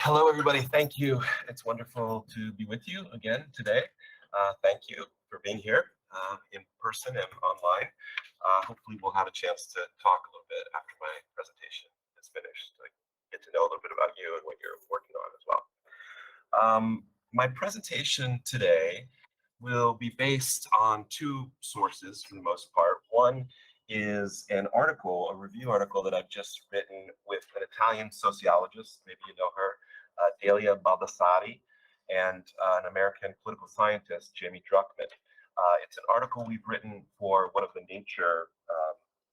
Hello, everybody. Thank you. It's wonderful to be with you again today. Thank you for being here in person and online. Hopefully, we'll have a chance to talk a little bit after my presentation is finished to get to know a little bit about you and what you're working on as well. My presentation today will be based on two sources for the most part. One is an article, a review article that I've just written with an Italian sociologist, maybe you know her, Delia Baldassari, and an American political scientist, Jamie Druckman. It's an article we've written for one of the Nature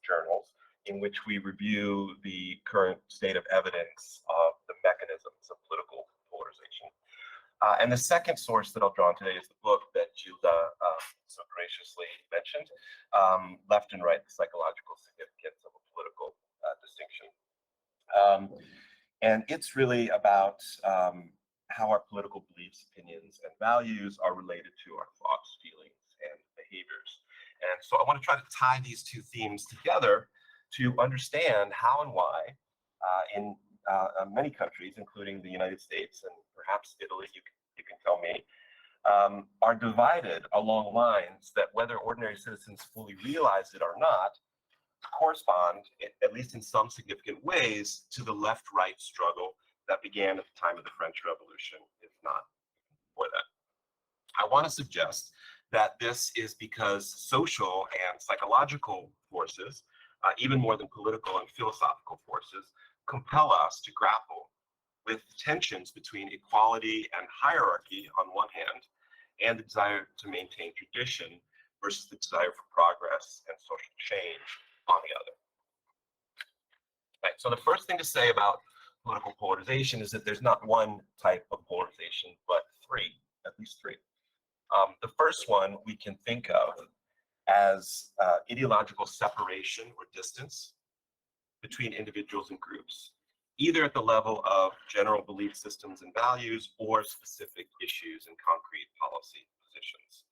journals in which we review the current state of evidence of the mechanisms of political polarization. And the second source that I'll draw on today is the book that Gilda so graciously mentioned, Left and Right, the Psychological Significance of a Political Distinction. And it's really about how our political beliefs, opinions, and values are related to our thoughts, feelings, and behaviors. And so I want to try to tie these two themes together to understand how and why in many countries, including the United States and perhaps Italy, you can tell me, are divided along lines that, whether ordinary citizens fully realize it or not, correspond, at least in some significant ways, to the left-right struggle that began at the time of the French Revolution, if not before that. I want to suggest that this is because social and psychological forces, even more than political and philosophical forces, compel us to grapple with tensions between equality and hierarchy on one hand, and the desire to maintain tradition versus the desire for progress and social change on the other. Right, so the first thing to say about political polarization is that there's not one type of polarization, but three, at least three. The first one we can think of as ideological separation or distance between individuals and groups, either at the level of general belief systems and values or specific issues and concrete policy positions.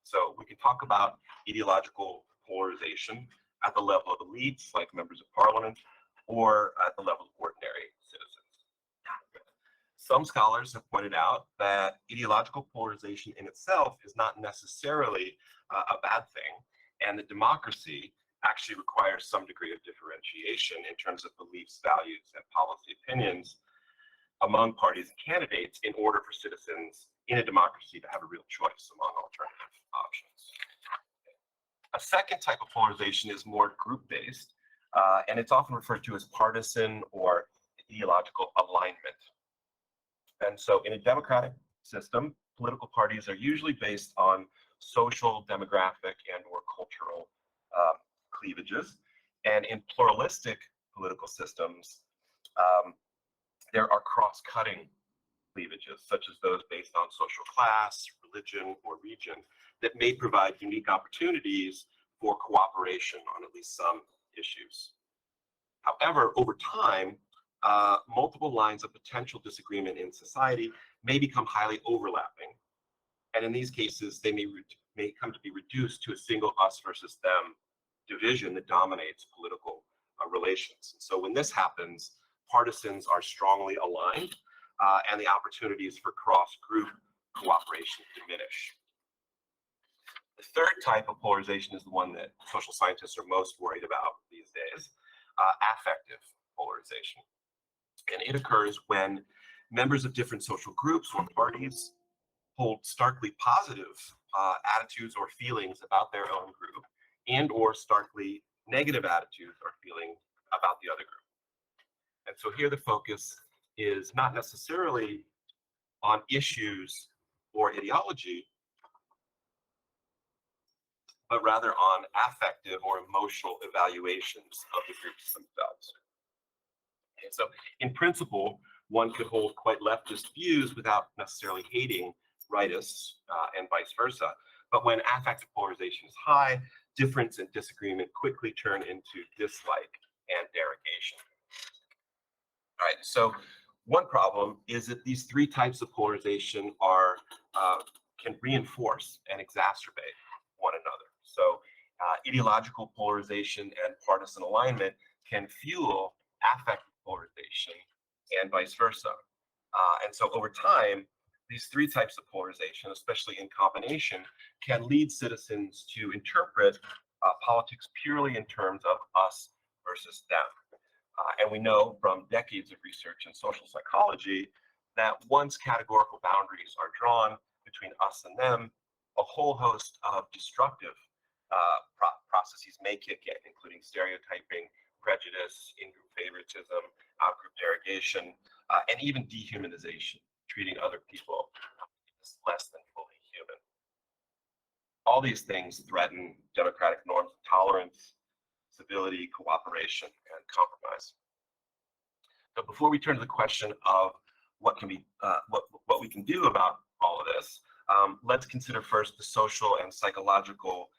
So we can talk about ideological polarization at the level of elites, like members of parliament, or at the level of ordinary citizens. Some scholars have pointed out that ideological polarization in itself is not necessarily a bad thing, and that democracy actually requires some degree of differentiation in terms of beliefs, values, and policy opinions among parties and candidates in order for citizens in a democracy to have a real choice among alternative options. A second type of polarization is more group-based, and it's often referred to as partisan or ideological alignment. And so in a democratic system, political parties are usually based on social, demographic, and or cultural cleavages. And in pluralistic political systems, there are cross-cutting cleavages, such as those based on social class, religion, or region, that may provide unique opportunities for cooperation on at least some issues. However, over time, multiple lines of potential disagreement in society may become highly overlapping. And in these cases, they may come to be reduced to a single us versus them division that dominates political relations. And so when this happens, partisans are strongly aligned, and the opportunities for cross-group cooperation diminish. The third type of polarization is the one that social scientists are most worried about these days, affective polarization. And it occurs when members of different social groups or parties hold starkly positive attitudes or feelings about their own group, and or starkly negative attitudes or feelings about the other group. And so here the focus is not necessarily on issues or ideology, but rather on affective or emotional evaluations of the groups themselves. And so in principle, one could hold quite leftist views without necessarily hating rightists and vice versa. But when affective polarization is high, difference and disagreement quickly turn into dislike and derogation. All right, so one problem is that these three types of polarization can reinforce and exacerbate one another. So ideological polarization and partisan alignment can fuel affective polarization and vice versa. And so over time, these three types of polarization, especially in combination, can lead citizens to interpret politics purely in terms of us versus them. And we know from decades of research in social psychology that once categorical boundaries are drawn between us and them, a whole host of destructive processes may kick in, including stereotyping, prejudice, in-group favoritism, out-group derogation, and even dehumanization, treating other people as less than fully human. All these things threaten democratic norms of tolerance, civility, cooperation, and compromise. So before we turn to the question of what can be, what we can do about all of this, let's consider first the social and psychological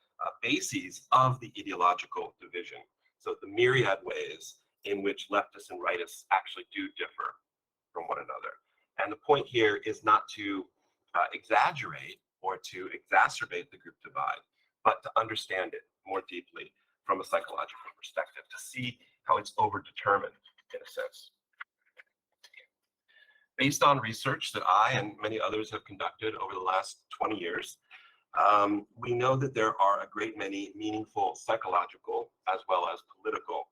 bases of the ideological division. So the myriad ways in which leftists and rightists actually do differ from one another. And the point here is not to exaggerate or to exacerbate the group divide, but to understand it more deeply from a psychological perspective, to see how it's overdetermined in a sense. Based on research that I and many others have conducted over the last 20 years, we know that there are a great many meaningful psychological as well as political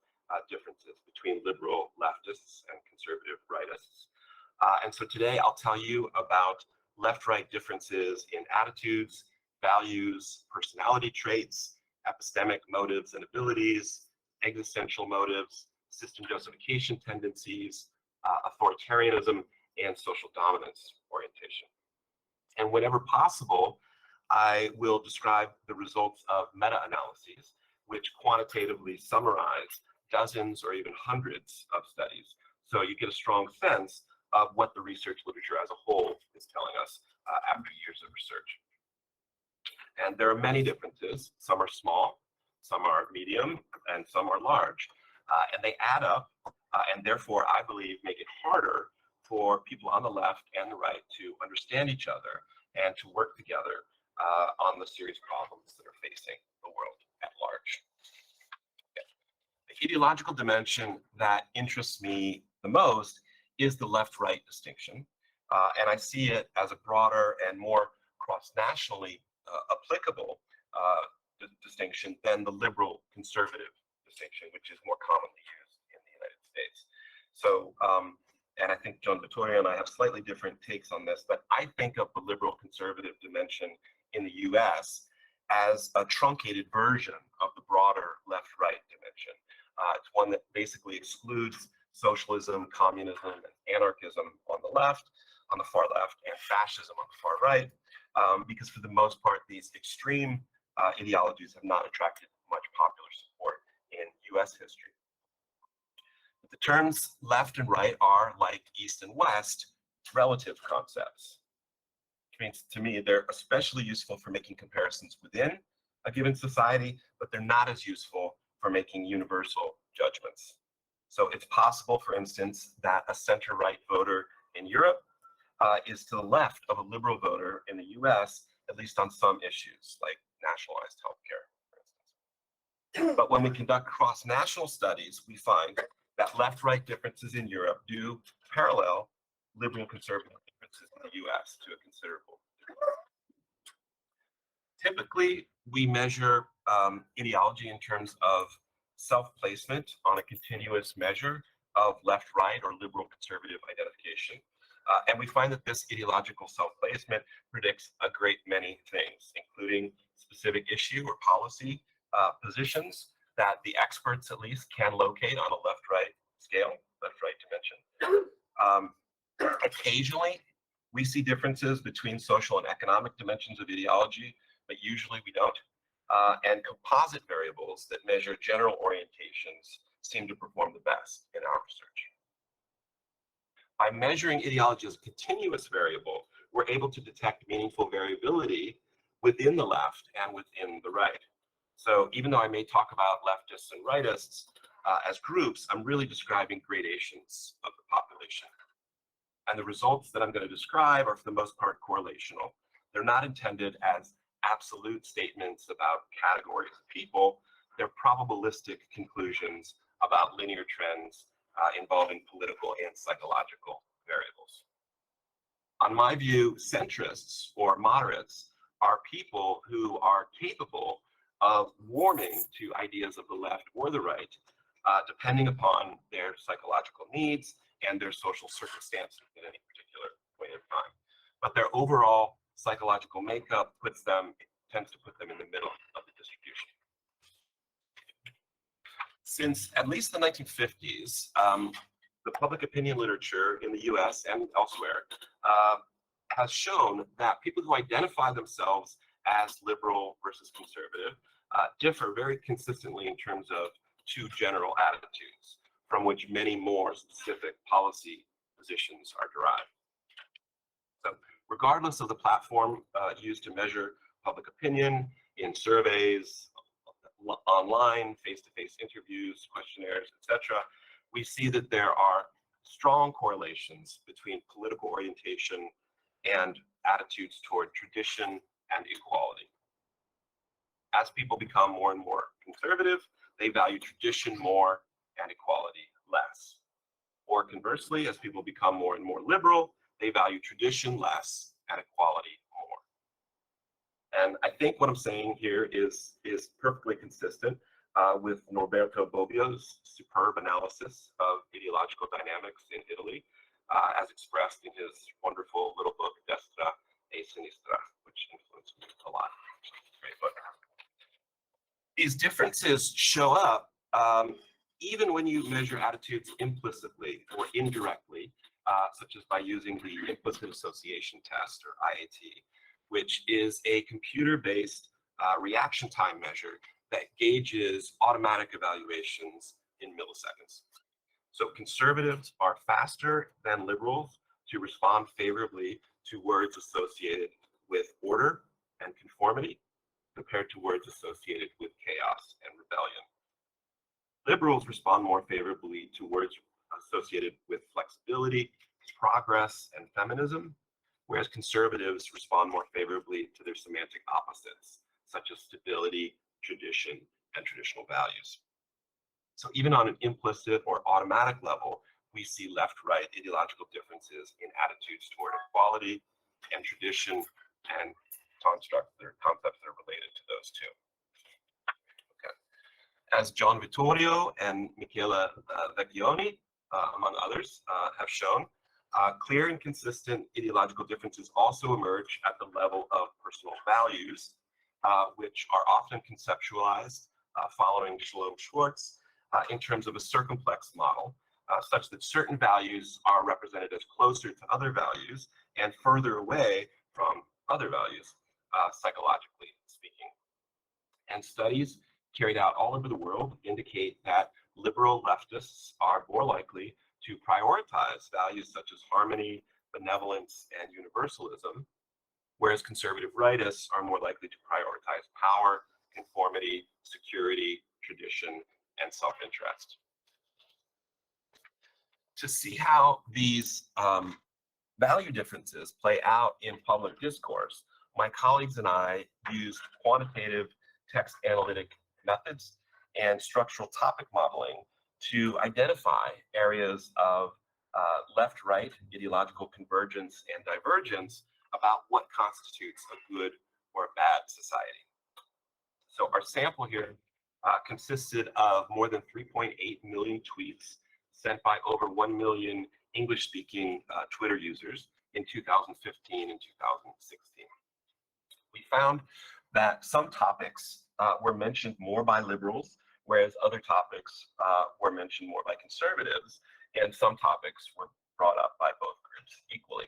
differences between liberal leftists and conservative rightists. And so today I'll tell you about left-right differences in attitudes, values, personality traits, epistemic motives and abilities, existential motives, system justification tendencies, authoritarianism, and social dominance orientation. And whenever possible, I will describe the results of meta-analyses, which quantitatively summarize dozens or even hundreds of studies. So you get a strong sense of what the research literature as a whole is telling us after years of research. And there are many differences. Some are small, some are medium, and some are large. And they add up, and therefore, I believe, make it harder for people on the left and the right to understand each other and to work together on the serious problems that are facing the world at large. Okay. The ideological dimension that interests me the most is the left-right distinction. And I see it as a broader and more cross-nationally applicable distinction than the liberal-conservative distinction, which is more commonly used in the United States. So, and I think John Vittorio and I have slightly different takes on this, but I think of the liberal-conservative dimension in the US as a truncated version of the broader left-right dimension. It's one that basically excludes socialism, communism, and anarchism on the left, on the far left, and fascism on the far right, because for the most part, these extreme ideologies have not attracted much popular support in US history. But the terms left and right are, like East and West, relative concepts. Which means to me they're especially useful for making comparisons within a given society, but they're not as useful for making universal judgments. So it's possible, for instance, that a center-right voter in Europe is to the left of a liberal voter in the US, at least on some issues, like nationalized healthcare, for instance. But when we conduct cross-national studies, we find that left-right differences in Europe do parallel liberal-conservative differences in the US to a considerable degree. Typically, we measure ideology in terms of self-placement on a continuous measure of left-right or liberal-conservative identification. And we find that this ideological self-placement predicts a great many things, including specific issue or policy positions that the experts at least can locate on a left-right scale, left-right dimension. Occasionally, we see differences between social and economic dimensions of ideology, but usually we don't. And composite variables that measure general orientations seem to perform the best in our research. By measuring ideology as a continuous variable, we're able to detect meaningful variability within the left and within the right. So even though I may talk about leftists and rightists as groups, I'm really describing gradations of the population. And the results that I'm going to describe are for the most part correlational. They're not intended as absolute statements about categories of people. They're probabilistic conclusions about linear trends involving political and psychological variables. On my view, centrists or moderates are people who are capable of warming to ideas of the left or the right, depending upon their psychological needs and their social circumstances at any particular point in time. But their overall psychological makeup tends to put them in the middle of the distribution. Since at least the 1950s, the public opinion literature in the US and elsewhere has shown that people who identify themselves as liberal versus conservative differ very consistently in terms of two general attitudes, from which many more specific policy positions are derived. So regardless of the platform used to measure public opinion in surveys, online, face-to-face interviews, questionnaires, etc., we see that there are strong correlations between political orientation and attitudes toward tradition and equality. As people become more and more conservative, they value tradition more and equality less. Or conversely, as people become more and more liberal, they value tradition less and equality more. And I think what I'm saying here is perfectly consistent with Norberto Bobbio's superb analysis of ideological dynamics in Italy, as expressed in his wonderful little book, Destra e Sinistra, which influenced me a lot. Great book. These differences show up even when you measure attitudes implicitly or indirectly, such as by using the implicit association test, or IAT, which is a computer-based reaction time measure that gauges automatic evaluations in milliseconds. So conservatives are faster than liberals to respond favorably to words associated with order and conformity compared to words associated with chaos and rebellion. Liberals respond more favorably to words associated with flexibility, progress, and feminism, whereas conservatives respond more favorably to their semantic opposites, such as stability, tradition, and traditional values. So even on an implicit or automatic level, we see left-right ideological differences in attitudes toward equality and tradition and concepts that are related to those two. Okay. As John Vittorio and Michela Vecchioni, among others, have shown, clear and consistent ideological differences also emerge at the level of personal values, which are often conceptualized following Shalom Schwartz in terms of a circumplex model, such that certain values are represented as closer to other values and further away from other values, psychologically speaking. And studies carried out all over the world indicate that liberal leftists are more likely to prioritize values such as harmony, benevolence, and universalism, whereas conservative rightists are more likely to prioritize power, conformity, security, tradition, and self-interest. To see how these value differences play out in public discourse, my colleagues and I used quantitative text analytic methods and structural topic modeling to identify areas of left-right ideological convergence and divergence about what constitutes a good or a bad society. So our sample here consisted of more than 3.8 million tweets sent by over 1 million English-speaking Twitter users in 2015 and 2016. We found that some topics were mentioned more by liberals, whereas other topics were mentioned more by conservatives, and some topics were brought up by both groups equally.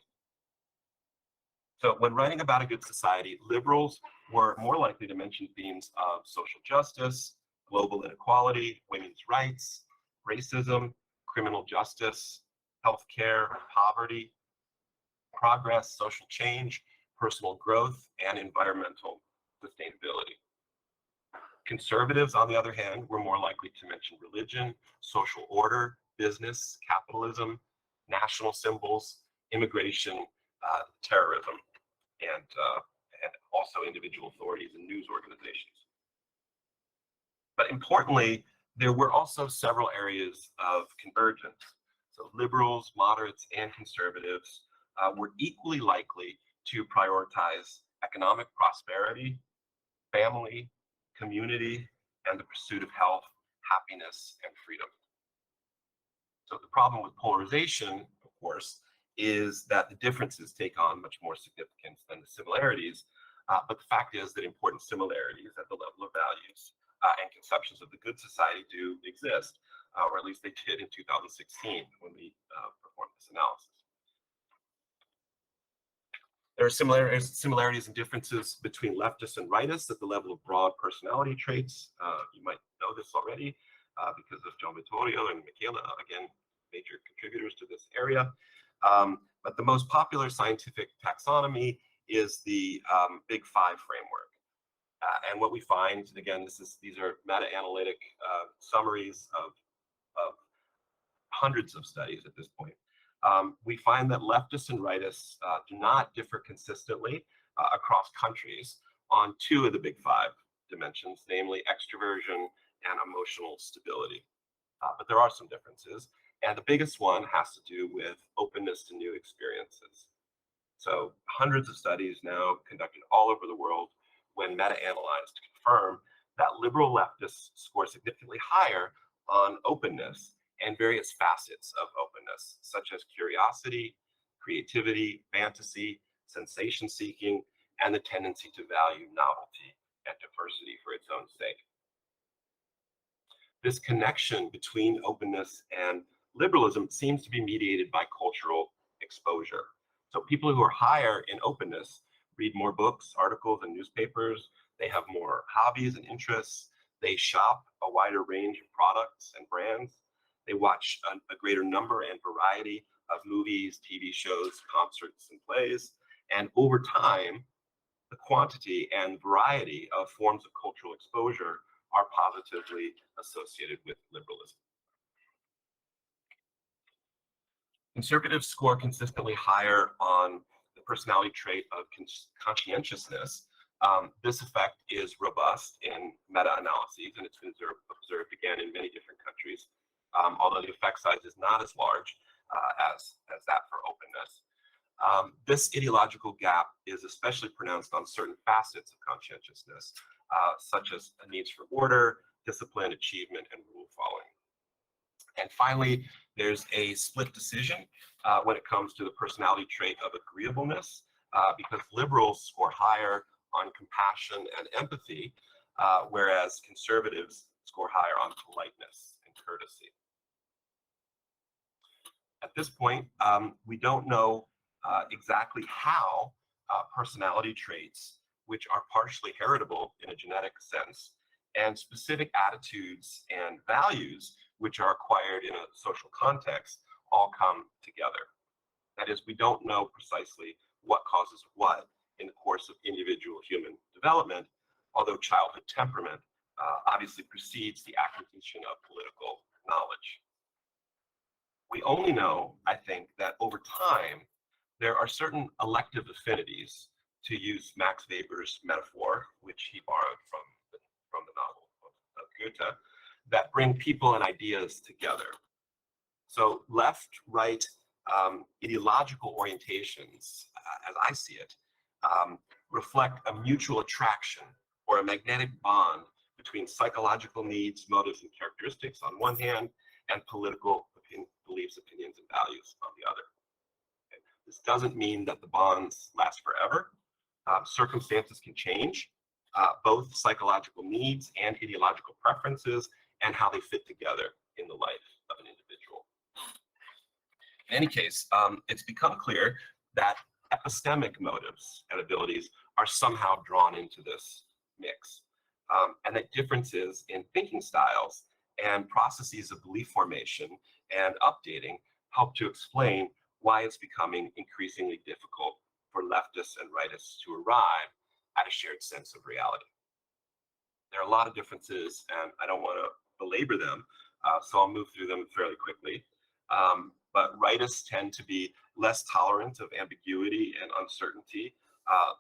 So when writing about a good society, liberals were more likely to mention themes of social justice, global inequality, women's rights, racism, criminal justice, healthcare, poverty, progress, social change, personal growth, and environmental sustainability. Conservatives, on the other hand, were more likely to mention religion, social order, business, capitalism, national symbols, immigration, terrorism, and also individual authorities and news organizations. But importantly, there were also several areas of convergence. So liberals, moderates, and conservatives were equally likely to prioritize economic prosperity, family, community, and the pursuit of health, happiness, and freedom. So the problem with polarization, of course, is that the differences take on much more significance than the similarities. But the fact is that important similarities at the level of values and conceptions of the good society do exist, or at least they did in 2016 when we performed this analysis. There are similarities and differences between leftists and rightists at the level of broad personality traits. You might know this already because of John Vittorio and Michela, again, major contributors to this area. But the most popular scientific taxonomy is the Big Five framework. And what we find, again, these are meta-analytic summaries of hundreds of studies at this point. We find that leftists and rightists do not differ consistently across countries on two of the Big Five dimensions, namely extroversion and emotional stability. But there are some differences. And the biggest one has to do with openness to new experiences. So hundreds of studies now conducted all over the world when meta-analyzed confirm that liberal leftists score significantly higher on openness and various facets of openness, such as curiosity, creativity, fantasy, sensation seeking, and the tendency to value novelty and diversity for its own sake. This connection between openness and liberalism seems to be mediated by cultural exposure. So people who are higher in openness read more books, articles, and newspapers. They have more hobbies and interests. They shop a wider range of products and brands. They watch a greater number and variety of movies, TV shows, concerts, and plays. And over time, the quantity and variety of forms of cultural exposure are positively associated with liberalism. Conservatives score consistently higher on the personality trait of conscientiousness. This effect is robust in meta-analyses, and it's been observed again in many different countries, although the effect size is not as large as that for openness. This ideological gap is especially pronounced on certain facets of conscientiousness, such as needs for order, discipline, achievement, and rule following. And finally, there's a split decision when it comes to the personality trait of agreeableness, because liberals score higher on compassion and empathy, whereas conservatives score higher on politeness and courtesy. At this point, we don't know exactly how personality traits, which are partially heritable in a genetic sense, and specific attitudes and values, which are acquired in a social context, all come together. That is, we don't know precisely what causes what in the course of individual human development, although childhood temperament obviously precedes the acquisition of political knowledge. We only know, I think, that over time, there are certain elective affinities, to use Max Weber's metaphor, which he borrowed from the novel of Goethe, that bring people and ideas together. So left-right ideological orientations, as I see it, reflect a mutual attraction or a magnetic bond between psychological needs, motives, and characteristics on one hand, and political beliefs, opinions, and values on the other. Okay. This doesn't mean that the bonds last forever. Circumstances can change, both psychological needs and ideological preferences, and how they fit together in the life of an individual. In any case, it's become clear that epistemic motives and abilities are somehow drawn into this mix, and that differences in thinking styles and processes of belief formation and updating help to explain why it's becoming increasingly difficult for leftists and rightists to arrive at a shared sense of reality. There are a lot of differences, and I don't want to belabor them, so I'll move through them fairly quickly. But rightists tend to be less tolerant of ambiguity and uncertainty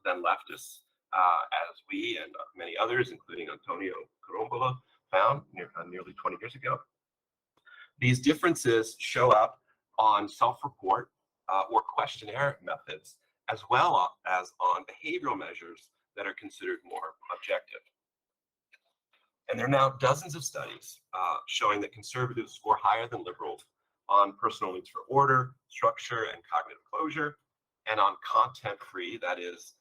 than leftists, as we and many others, including Antonio Carombola, found nearly 20 years ago. These differences show up on self-report or questionnaire methods, as well as on behavioral measures that are considered more objective. And there are now dozens of studies showing that conservatives score higher than liberals on personal needs for order, structure, and cognitive closure, and on content-free, that is,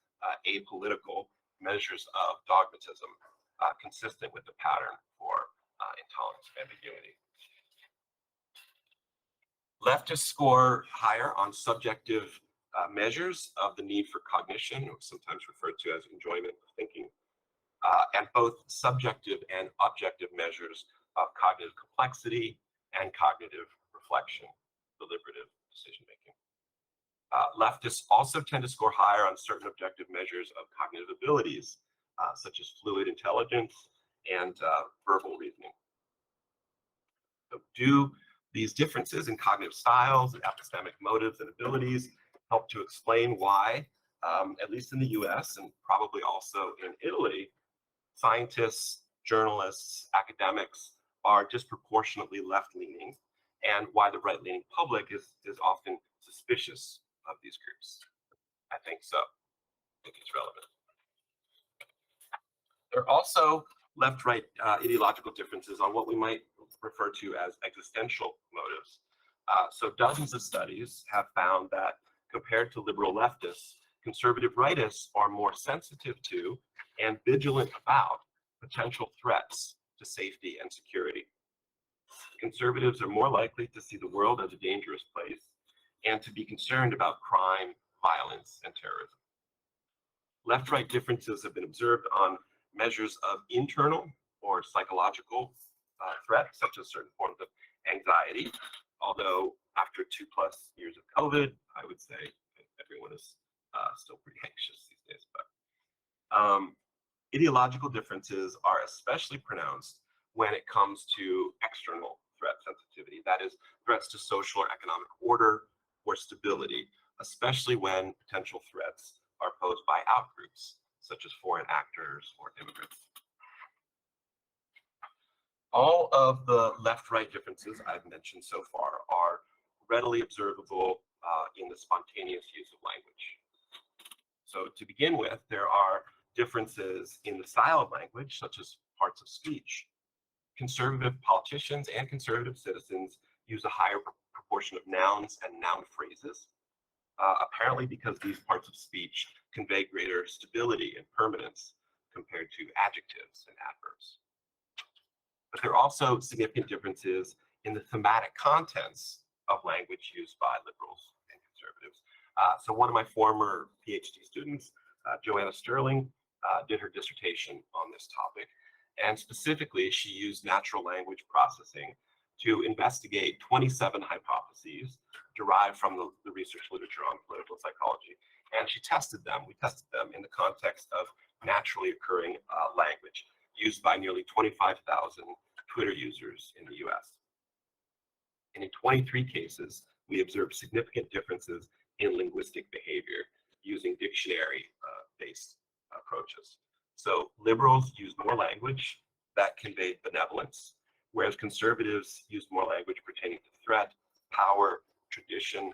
apolitical measures of dogmatism, consistent with the pattern for intolerance and ambiguity. Leftists score higher on subjective measures of the need for cognition, or sometimes referred to as enjoyment of thinking, and both subjective and objective measures of cognitive complexity and cognitive reflection, deliberative decision-making. Leftists also tend to score higher on certain objective measures of cognitive abilities, such as fluid intelligence and verbal reasoning. So do these differences in cognitive styles, epistemic motives, and abilities help to explain why, at least in the US and probably also in Italy, scientists, journalists, academics are disproportionately left-leaning, and why the right-leaning public is often suspicious of these groups? I think so. I think it's relevant. There are also left-right ideological differences on what we might refer to as existential motives. So dozens of studies have found that compared to liberal leftists, conservative rightists are more sensitive to and vigilant about potential threats to safety and security. Conservatives are more likely to see the world as a dangerous place and to be concerned about crime, violence, and terrorism. Left-right differences have been observed on measures of internal or psychological threats, such as certain forms of anxiety, although after 2+ years of COVID, I would say everyone is still pretty anxious these days. But ideological differences are especially pronounced when it comes to external threat sensitivity, that is, threats to social or economic order or stability, especially when potential threats are posed by outgroups, such as foreign actors or immigrants. All of the left-right differences I've mentioned so far are readily observable in the spontaneous use of language. So to begin with, there are differences in the style of language, such as parts of speech. Conservative politicians and conservative citizens use a higher proportion of nouns and noun phrases, apparently because these parts of speech convey greater stability and permanence compared to adjectives and adverbs. But there are also significant differences in the thematic contents of language used by liberals and conservatives. So one of my former PhD students, Joanna Sterling, did her dissertation on this topic. And specifically, she used natural language processing to investigate 27 hypotheses derived from the research literature on political psychology. And she tested them. We tested them in the context of naturally occurring language used by nearly 25,000 Twitter users in the US. And in 23 cases, we observed significant differences in linguistic behavior using dictionary-based approaches. So liberals used more language that conveyed benevolence, whereas conservatives used more language pertaining to threat, power, tradition,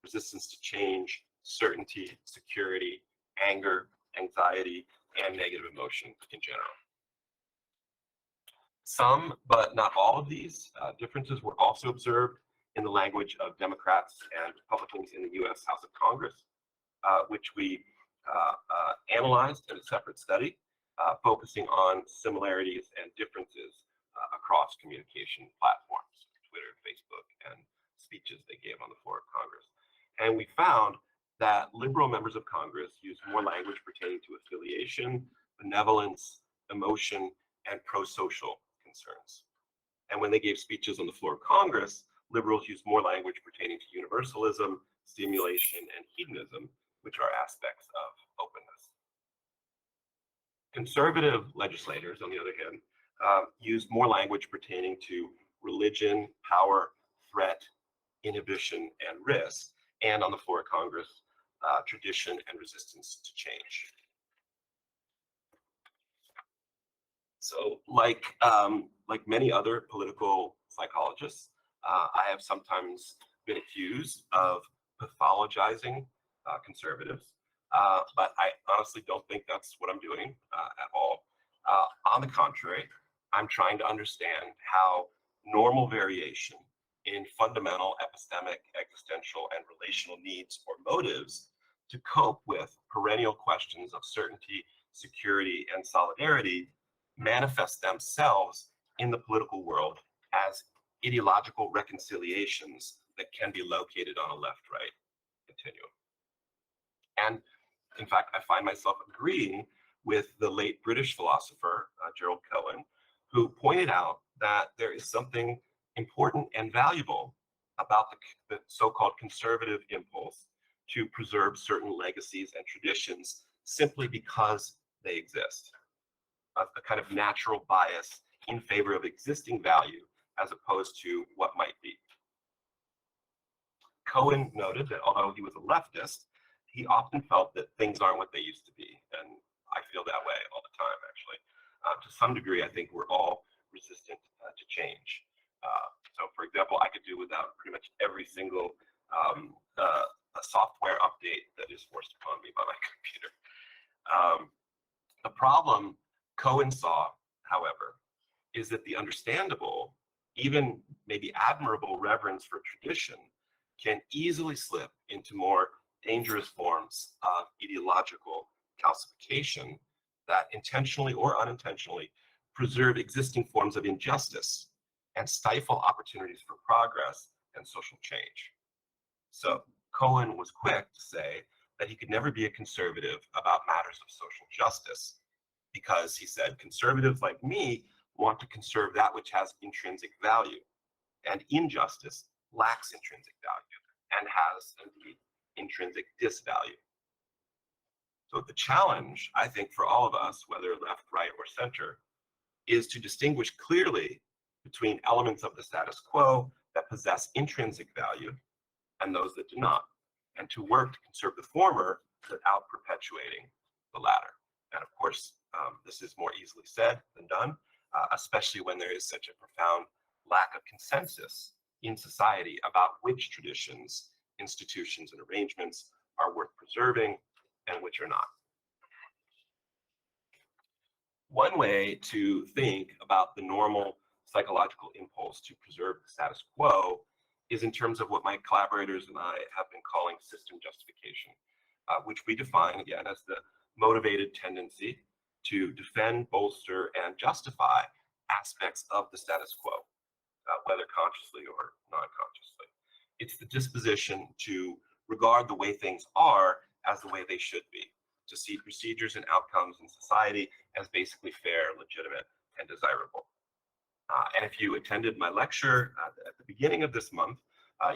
resistance to change, certainty, security, anger, anxiety, and negative emotion in general. Some, but not all of these differences were also observed in the language of Democrats and Republicans in the US House of Congress, which we analyzed in a separate study, focusing on similarities and differences across communication platforms, Twitter, Facebook, and speeches they gave on the floor of Congress. And we found that liberal members of Congress used more language pertaining to affiliation, benevolence, emotion, and pro-social concerns. And when they gave speeches on the floor of Congress, liberals used more language pertaining to universalism, stimulation, and hedonism, which are aspects of openness. Conservative legislators, on the other hand, used more language pertaining to religion, power, threat, inhibition, and risk, and on the floor of Congress, tradition and resistance to change. So like many other political psychologists, I have sometimes been accused of pathologizing conservatives, but I honestly don't think that's what I'm doing at all. On the contrary, I'm trying to understand how normal variation in fundamental epistemic, existential, and relational needs or motives to cope with perennial questions of certainty, security, and solidarity manifest themselves in the political world as ideological reconciliations that can be located on a left-right continuum. And in fact, I find myself agreeing with the late British philosopher, Gerald Cohen, who pointed out that there is something important and valuable about the so-called conservative impulse to preserve certain legacies and traditions simply because they exist. A kind of natural bias in favor of existing value as opposed to what might be. Cohen noted that although he was a leftist, he often felt that things aren't what they used to be. And I feel that way all the time, actually. To some degree, I think we're all resistant to change. So, for example, I could do without pretty much every single a software update that is forced upon me by my computer. The problem Cohen saw, however, is that the understandable, even maybe admirable reverence for tradition can easily slip into more dangerous forms of ideological calcification that intentionally or unintentionally preserve existing forms of injustice and stifle opportunities for progress and social change. So Cohen was quick to say that he could never be a conservative about matters of social justice because, he said, conservatives like me want to conserve that which has intrinsic value, and injustice lacks intrinsic value and has indeed intrinsic disvalue. So the challenge, I think, for all of us, whether left, right, or center, is to distinguish clearly between elements of the status quo that possess intrinsic value and those that do not, and to work to conserve the former without perpetuating the latter. And of course, this is more easily said than done, especially when there is such a profound lack of consensus in society about which traditions, institutions, and arrangements are worth preserving and which are not. One way to think about the normal psychological impulse to preserve the status quo is in terms of what my collaborators and I have been calling system justification, which we define again as the motivated tendency to defend, bolster, and justify aspects of the status quo, whether consciously or non-consciously. It's the disposition to regard the way things are as the way they should be, to see procedures and outcomes in society as basically fair, legitimate, and desirable. And if you attended my lecture at the beginning of this month,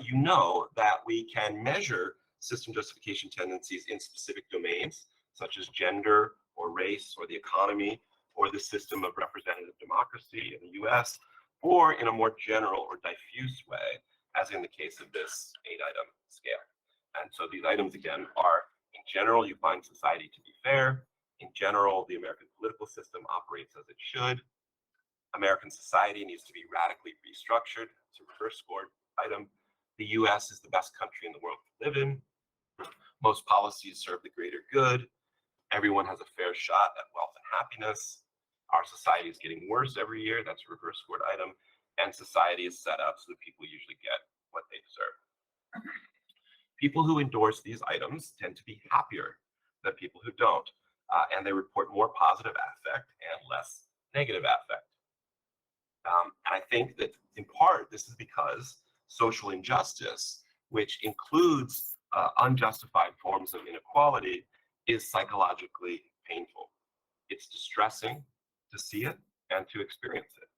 you know that we can measure system justification tendencies in specific domains, such as gender or race or the economy or the system of representative democracy in the US, or in a more general or diffuse way, as in the case of this 8-item scale. And so these items, again, are, in general, you find society to be fair. In general, the American political system operates as it should. American society needs to be radically restructured. It's a reverse scored item. The US is the best country in the world to live in. Most policies serve the greater good. Everyone has a fair shot at wealth and happiness. Our society is getting worse every year. That's a reverse scored item. And society is set up so that people usually get what they deserve. People who endorse these items tend to be happier than people who don't. And they report more positive affect and less negative affect. And I think that in part, this is because social injustice, which includes unjustified forms of inequality, is psychologically painful. It's distressing to see it and to experience it.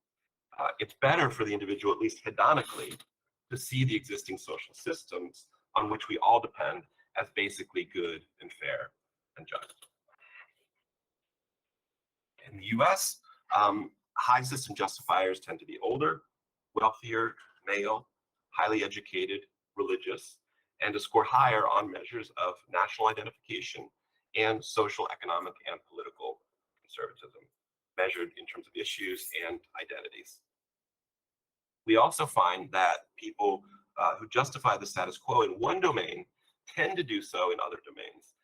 It's better for the individual, at least hedonically, to see the existing social systems on which we all depend as basically good and fair and just. In the US, high system justifiers tend to be older, wealthier, male, highly educated, religious, and to score higher on measures of national identification and social, economic, and political conservatism, measured in terms of issues and identities. We also find that people who justify the status quo in one domain tend to do so in other domains.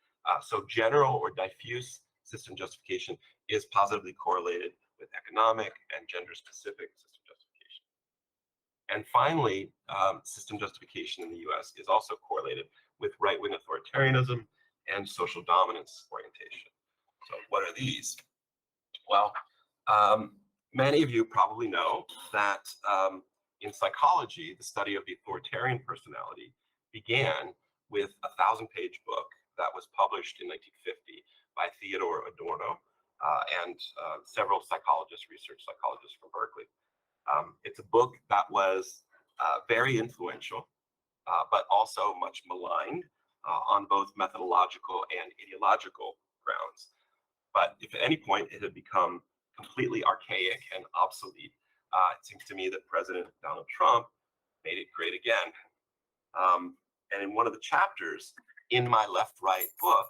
So general or diffuse system justification is positively correlated with economic and gender-specific system justification. And finally, system justification in the US is also correlated with right-wing authoritarianism and social dominance orientation. So what are these? Well, many of you probably know that in psychology, the study of the authoritarian personality began with a 1,000-page book that was published in 1950 by Theodor Adorno and several psychologists, research psychologists from Berkeley. It's a book that was very influential, but also much maligned on both methodological and ideological grounds. But if at any point it had become completely archaic and obsolete, it seems to me that President Donald Trump made it great again. And in one of the chapters in my left-right book,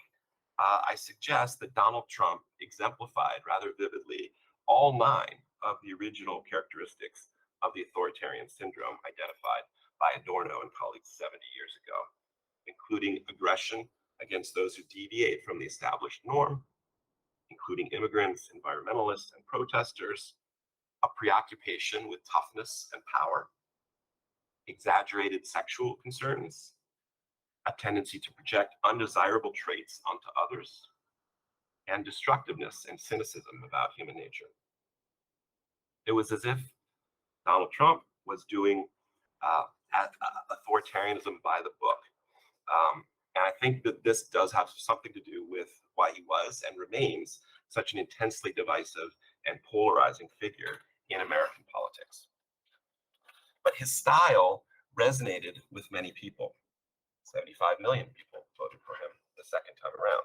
I suggest that Donald Trump exemplified rather vividly all 9 of the original characteristics of the authoritarian syndrome identified by Adorno and colleagues 70 years ago, including aggression against those who deviate from the established norm, including immigrants, environmentalists, and protesters, a preoccupation with toughness and power, exaggerated sexual concerns, a tendency to project undesirable traits onto others, and destructiveness and cynicism about human nature. It was as if Donald Trump was doing authoritarianism by the book. And I think that this does have something to do with why he was and remains such an intensely divisive and polarizing figure in American politics. But his style resonated with many people. 75 million people voted for him the second time around.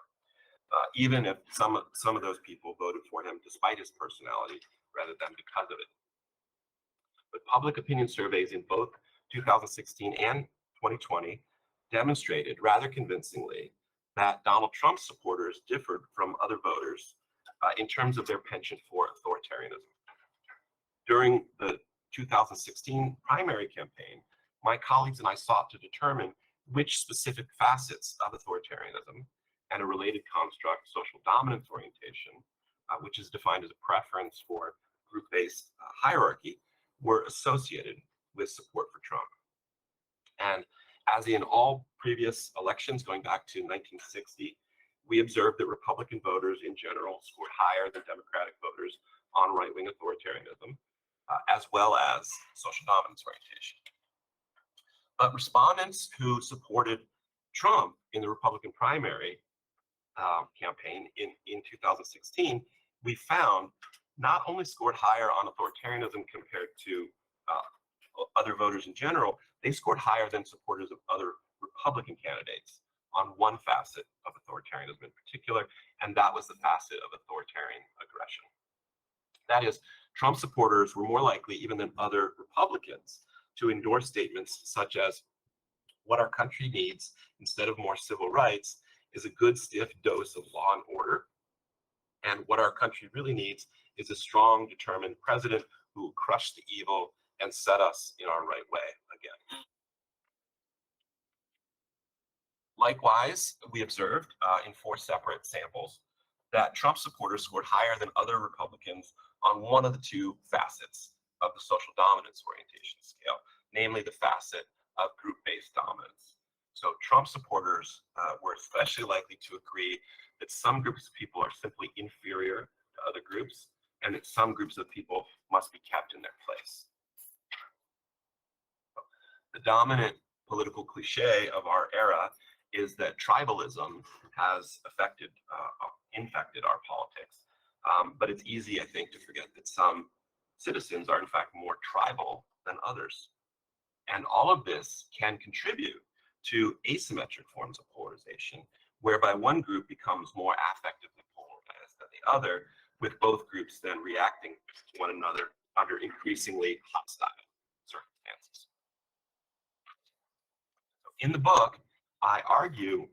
Even if some of those people voted for him despite his personality rather than because of it. But public opinion surveys in both 2016 and 2020 demonstrated rather convincingly that Donald Trump's supporters differed from other voters in terms of their penchant for authoritarianism. During the 2016 primary campaign, my colleagues and I sought to determine which specific facets of authoritarianism and a related construct, social dominance orientation, which is defined as a preference for group-based hierarchy, were associated with support for Trump. And as in all previous elections going back to 1960, we observed that Republican voters in general scored higher than Democratic voters on right-wing authoritarianism, as well as social dominance orientation. But respondents who supported Trump in the Republican primary campaign in 2016, we found not only scored higher on authoritarianism compared to other voters in general, they scored higher than supporters of other Republican candidates on one facet of authoritarianism in particular, and that was the facet of authoritarian aggression. That is, Trump supporters were more likely, even than other Republicans, to endorse statements such as, "What our country needs, instead of more civil rights, is a good stiff dose of law and order. And what our country really needs is a strong, determined president who will crush the evil and set us in our right way again." Likewise, we observed in 4 separate samples that Trump supporters scored higher than other Republicans on one of the 2 facets of the social dominance orientation scale, namely the facet of group-based dominance. So Trump supporters were especially likely to agree that some groups of people are simply inferior to other groups, and that some groups of people must be kept in their place. The dominant political cliche of our era is that tribalism has infected our politics. But it's easy, I think, to forget that some citizens are in fact more tribal than others. And all of this can contribute to asymmetric forms of polarization, whereby one group becomes more affectively polarized than the other, with both groups then reacting to one another under increasingly hostile circumstances. In the book, I argue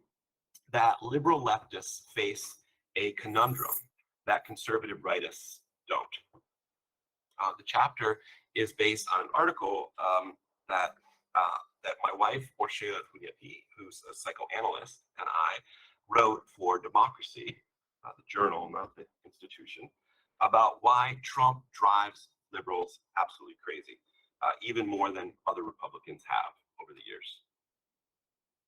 that liberal leftists face a conundrum that conservative rightists don't. The chapter is based on an article that that my wife, Portia Huniepi, who's a psychoanalyst, and I wrote for Democracy, the journal, not the institution, about why Trump drives liberals absolutely crazy, even more than other Republicans have over the years.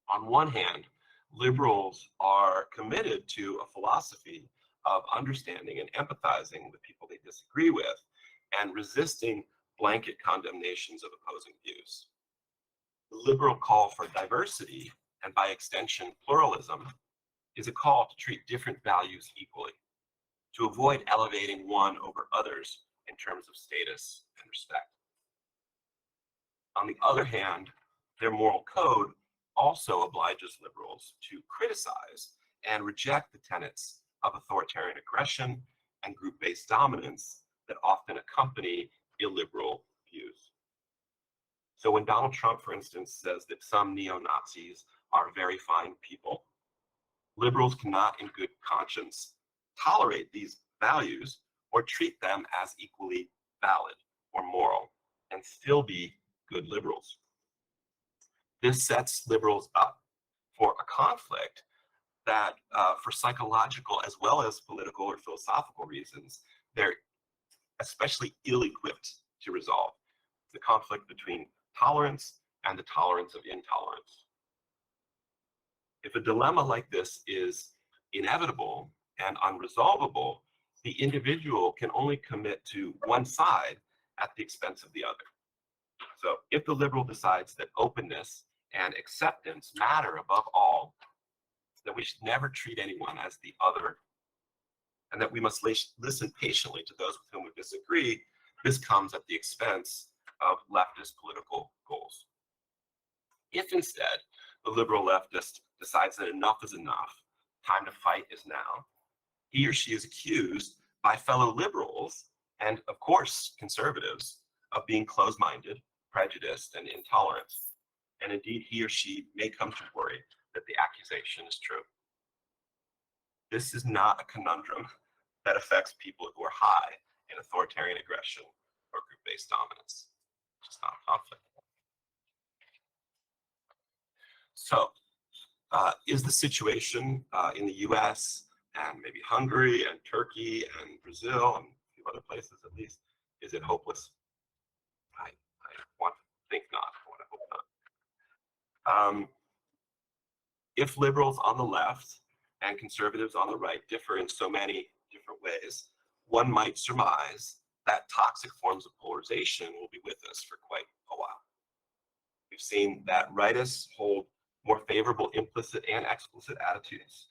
On one hand, liberals are committed to a philosophy of understanding and empathizing with people they disagree with and resisting blanket condemnations of opposing views. The liberal call for diversity, and by extension, pluralism, is a call to treat different values equally, to avoid elevating one over others in terms of status and respect. On the other hand, their moral code also obliges liberals to criticize and reject the tenets of authoritarian aggression and group-based dominance that often accompany illiberal views. So when Donald Trump, for instance, says that some neo-Nazis are very fine people, liberals cannot in good conscience tolerate these values or treat them as equally valid or moral and still be good liberals. This sets liberals up for a conflict that, for psychological as well as political or philosophical reasons, they're especially ill-equipped to resolve. The conflict between tolerance and the tolerance of intolerance. If a dilemma like this is inevitable and unresolvable, the individual can only commit to one side at the expense of the other. So if the liberal decides that openness and acceptance matter above all, that we should never treat anyone as the other, and that we must listen patiently to those with whom we disagree, this comes at the expense of leftist political goals. If instead the liberal leftist decides that enough is enough, time to fight is now, he or she is accused by fellow liberals and, of course, conservatives of being closed-minded, prejudiced, and intolerant. And indeed, he or she may come to worry that the accusation is true. This is not a conundrum that affects people who are high in authoritarian aggression or group-based dominance. It's just not a conflict. So, is the situation in the US and maybe Hungary and Turkey and Brazil and a few other places at least, is it hopeless? I want to think not. I want to hope not. If liberals on the left and conservatives on the right differ in so many different ways, one might surmise that toxic forms of polarization will be with us for quite a while. We've seen that rightists hold more favorable implicit and explicit attitudes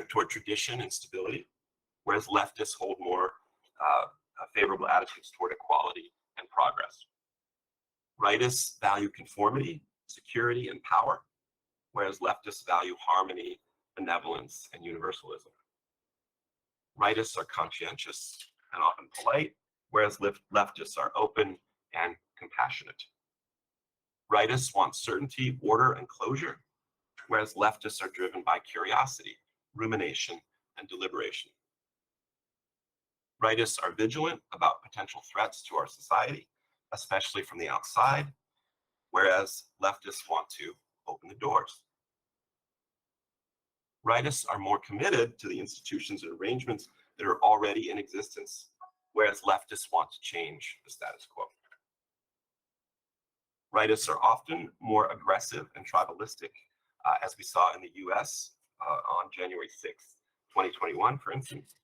toward tradition and stability, whereas leftists hold more favorable attitudes toward equality and progress. Rightists value conformity, security, and power, whereas leftists value harmony, benevolence, and universalism. Rightists are conscientious and often polite, whereas leftists are open and compassionate. Rightists want certainty, order, and closure, whereas leftists are driven by curiosity, rumination, and deliberation. Rightists are vigilant about potential threats to our society, especially from the outside, whereas leftists want to open the doors. Rightists are more committed to the institutions and arrangements that are already in existence, whereas leftists want to change the status quo. Rightists are often more aggressive and tribalistic, as we saw in the US on January 6th, 2021, for instance,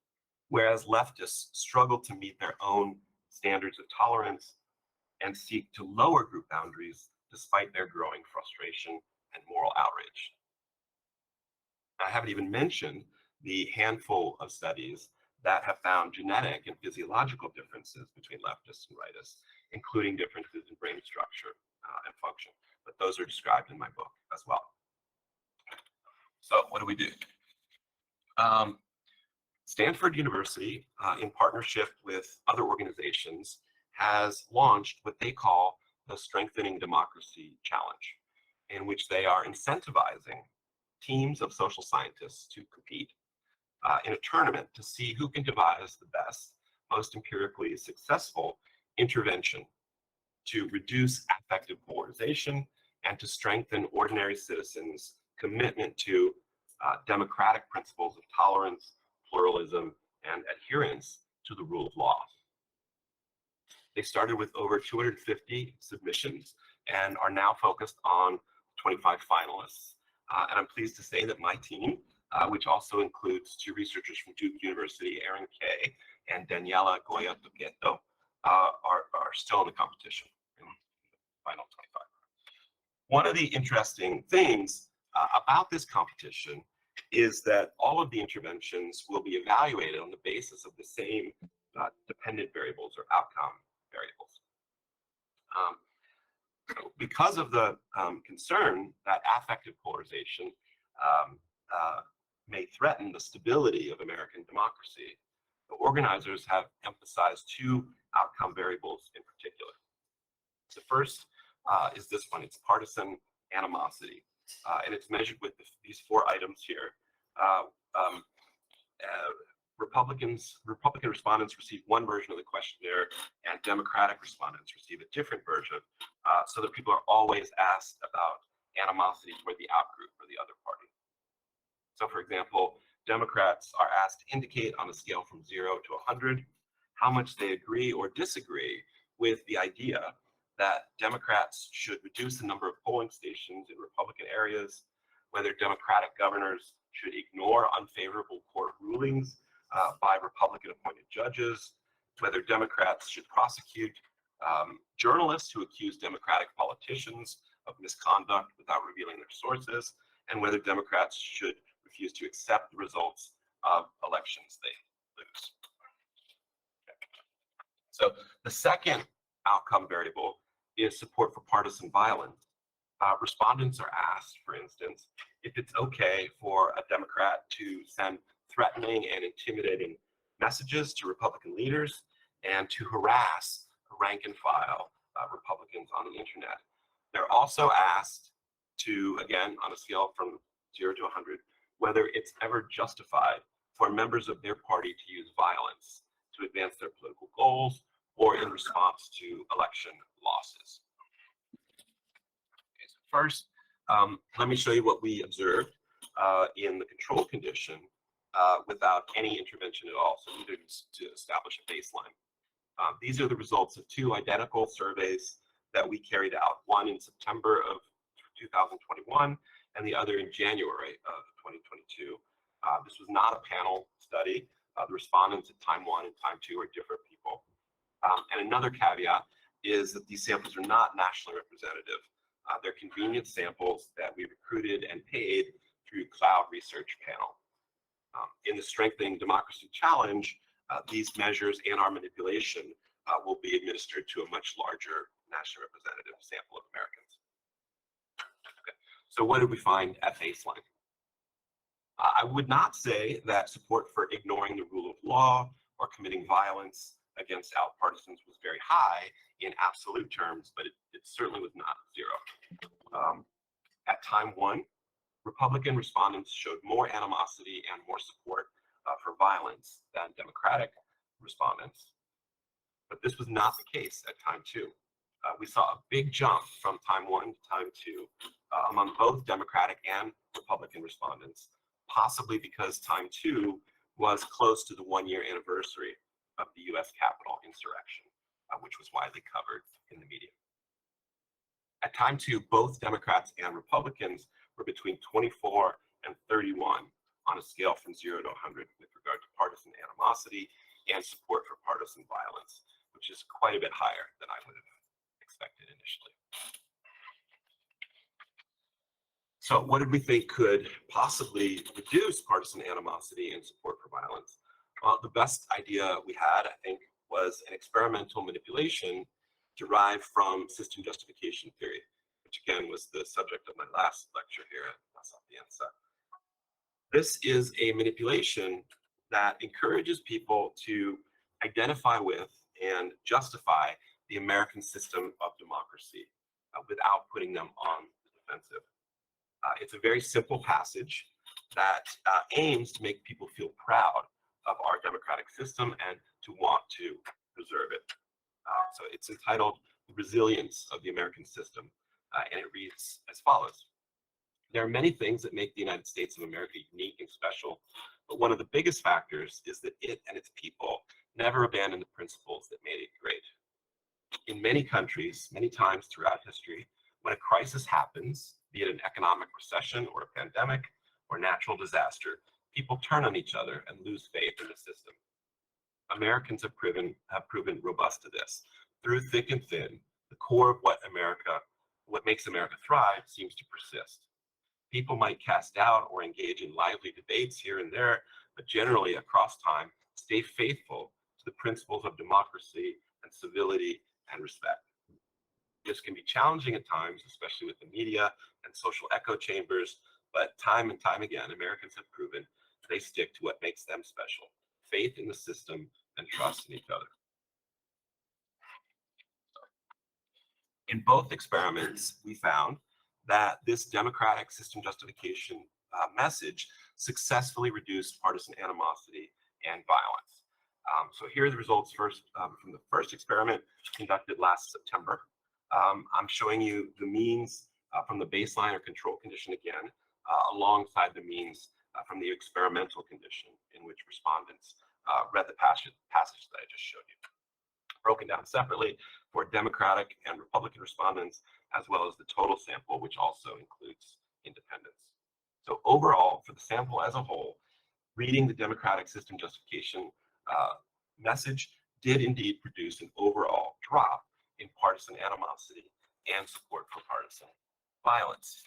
whereas leftists struggle to meet their own standards of tolerance and seek to lower group boundaries despite their growing frustration and moral outrage. I haven't even mentioned the handful of studies that have found genetic and physiological differences between leftists and rightists, including differences in brain structure and function. But those are described in my book as well. So what do we do? Stanford University, in partnership with other organizations, has launched what they call the Strengthening Democracy Challenge, in which they are incentivizing teams of social scientists to compete in a tournament to see who can devise the best, most empirically successful intervention to reduce affective polarization and to strengthen ordinary citizens' commitment to democratic principles of tolerance, pluralism, and adherence to the rule of law. They started with over 250 submissions and are now focused on 25 finalists. And I'm pleased to say that my team, which also includes two researchers from Duke University, Erin Kay and Daniela Goya Toqueto, are still in the competition in the final 25. One of the interesting things about this competition is that all of the interventions will be evaluated on the basis of the same dependent variables or outcome variables. Because of the concern that affective polarization may threaten the stability of American democracy, the organizers have emphasized two outcome variables in particular. The first is this one. It's partisan animosity, and it's measured with these four items here. Republican respondents receive one version of the questionnaire, and Democratic respondents receive a different version, so that people are always asked about animosity toward the outgroup or the other party. So, for example, Democrats are asked to indicate on a scale from 0 to 100 how much they agree or disagree with the idea that Democrats should reduce the number of polling stations in Republican areas, whether Democratic governors should ignore unfavorable court rulings by Republican-appointed judges, whether Democrats should prosecute journalists who accuse Democratic politicians of misconduct without revealing their sources, and whether Democrats should refuse to accept the results of elections they lose. So the second outcome variable is support for partisan violence. Respondents are asked, for instance, if it's okay for a Democrat to send threatening and intimidating messages to Republican leaders and to harass rank and file Republicans on the internet. They're also asked to, again, on a scale from 0 to 100, whether it's ever justified for members of their party to use violence to advance their political goals or in response to election losses. Okay, so first, let me show you what we observed in the control condition without any intervention at all, so needed to establish a baseline. These are the results of two identical surveys that we carried out, one in September of 2021 and the other in January of 2022. This was not a panel study. The respondents at time 1 and time 2 are different people. And another caveat is that these samples are not nationally representative. They're convenient samples that we recruited and paid through Cloud Research Panel. In the Strengthening Democracy Challenge, these measures and our manipulation will be administered to a much larger nationally representative sample of Americans. Okay. So what did we find at baseline? I would not say that support for ignoring the rule of law or committing violence against out-partisans was very high in absolute terms, but it certainly was not 0. At time 1, Republican respondents showed more animosity and more support for violence than Democratic respondents, but this was not the case at time 2. We saw a big jump from time 1 to time 2 among both Democratic and Republican respondents, possibly because time 2 was close to the 1-year anniversary of the US Capitol insurrection, which was widely covered in the media. At time 2, both Democrats and Republicans were between 24 and 31 on a scale from 0 to 100 with regard to partisan animosity and support for partisan violence, which is quite a bit higher than I would have expected initially. So what did we think could possibly reduce partisan animosity and support for violence? Well, the best idea we had, I think, was an experimental manipulation derived from system justification theory, which again was the subject of my last lecture here at La Sapienza. This is a manipulation that encourages people to identify with and justify the American system of democracy without putting them on the defensive. It's a very simple passage that aims to make people feel proud of our democratic system and to want to preserve it. So it's entitled The Resilience of the American System. and it reads as follows. There are many things that make the United States of America unique and special, but one of the biggest factors is that it and its people never abandoned the principles that made it great. In many countries, many times throughout history, when a crisis happens, be it an economic recession or a pandemic or natural disaster, people turn on each other and lose faith in the system. Americans have proven robust to this. Through thick and thin, the core of what makes America thrive seems to persist. People might cast doubt or engage in lively debates here and there, but generally across time, stay faithful to the principles of democracy and civility and respect. This can be challenging at times, especially with the media and social echo chambers, but time and time again, Americans have proven they stick to what makes them special: faith in the system and trust in each other. In both experiments, we found that this democratic system justification message successfully reduced partisan animosity and violence. So here are the results first from the first experiment conducted last September. I'm showing you the means from the baseline or control condition again, alongside the means from the experimental condition in which respondents read the passage that I just showed you, broken down separately for Democratic and Republican respondents, as well as the total sample, which also includes independents. So overall, for the sample as a whole, reading the democratic system justification message did indeed produce an overall drop in partisan animosity and support for partisan violence.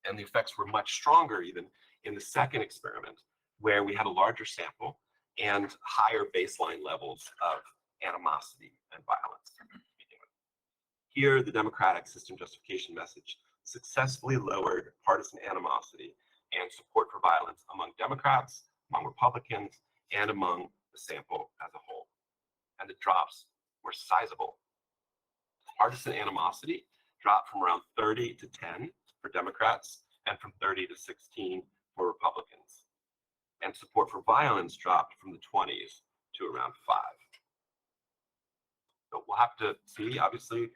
And the effects were much stronger even in the second experiment, where we had a larger sample and higher baseline levels of animosity and violence. Here, the democratic system justification message successfully lowered partisan animosity and support for violence among Democrats, among Republicans, and among the sample as a whole. And the drops were sizable. Partisan animosity dropped from around 30 to 10 for Democrats and from 30 to 16 for Republicans. And support for violence dropped from the 20s to around 5. So we'll have to see, obviously,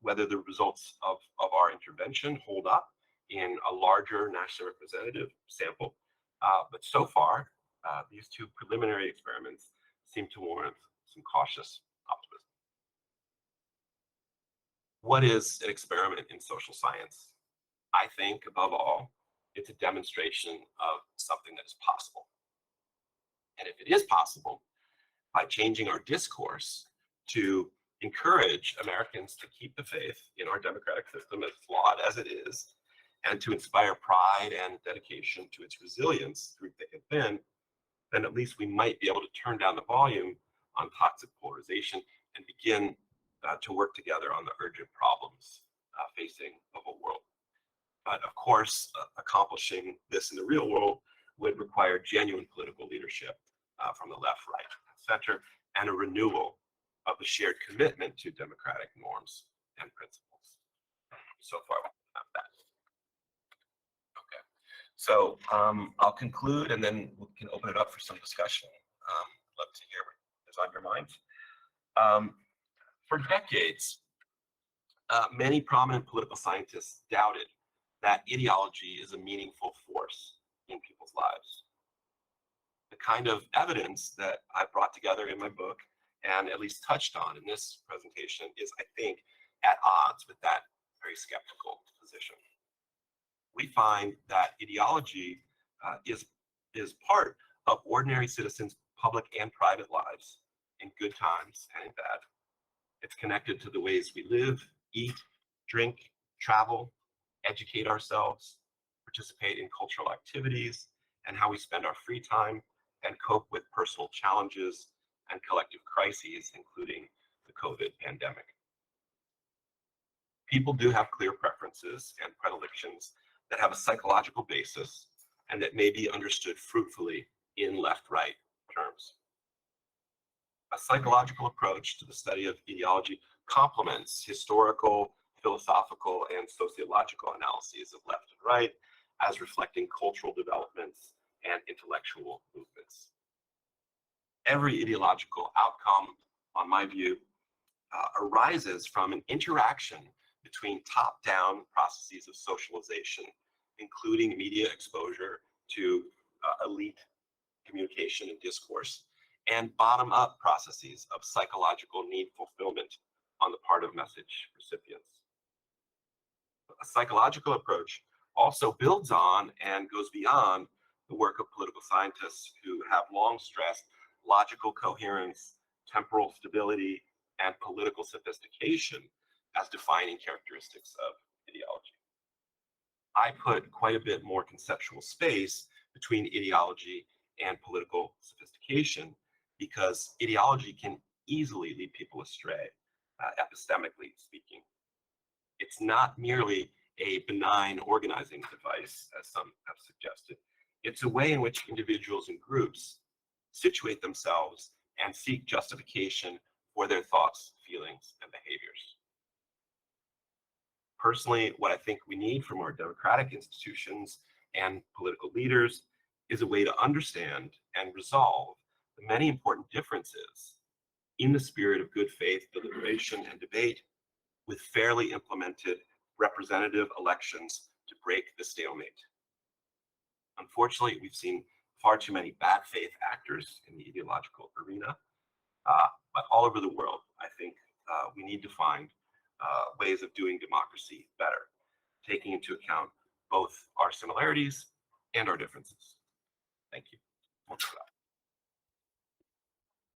whether the results of our intervention hold up in a larger nationally representative sample. But so far, these two preliminary experiments seem to warrant some cautious optimism. What is an experiment in social science? I think, above all, it's a demonstration of something that is possible. And if it is possible, by changing our discourse to encourage Americans to keep the faith in our democratic system, as flawed as it is, and to inspire pride and dedication to its resilience through thick and thin, then at least we might be able to turn down the volume on toxic polarization and begin to work together on the urgent problems facing the whole world. But of course, accomplishing this in the real world would require genuine political leadership from the left, right, and center, and a renewal of the shared commitment to democratic norms and principles. So far, we have that. Okay, so I'll conclude, and then we can open it up for some discussion. I'd love to hear what is on your minds. For decades, many prominent political scientists doubted that ideology is a meaningful force in people's lives. The kind of evidence that I brought together in my book and at least touched on in this presentation is, I think, at odds with that very skeptical position. We find that ideology is part of ordinary citizens' public and private lives, in good times and in bad. It's connected to the ways we live, eat, drink, travel, educate ourselves, participate in cultural activities, and how we spend our free time and cope with personal challenges and collective crises, including the COVID pandemic. People do have clear preferences and predilections that have a psychological basis and that may be understood fruitfully in left-right terms. A psychological approach to the study of ideology complements historical, philosophical, and sociological analyses of left and right as reflecting cultural developments and intellectual movements. Every ideological outcome, on my view, arises from an interaction between top-down processes of socialization, including media exposure to elite communication and discourse, and bottom-up processes of psychological need fulfillment on the part of message recipients. A psychological approach also builds on and goes beyond the work of political scientists who have long stressed logical coherence, temporal stability, and political sophistication as defining characteristics of ideology. I put quite a bit more conceptual space between ideology and political sophistication because ideology can easily lead people astray, epistemically speaking. It's not merely a benign organizing device, as some have suggested. It's a way in which individuals and groups situate themselves and seek justification for their thoughts, feelings, and behaviors. Personally, what I think we need from our democratic institutions and political leaders is a way to understand and resolve the many important differences in the spirit of good faith, deliberation, and debate with fairly implemented representative elections to break the stalemate. Unfortunately, we've seen far too many bad faith actors in the ideological arena, but all over the world, I think we need to find ways of doing democracy better, taking into account both our similarities and our differences. Thank you.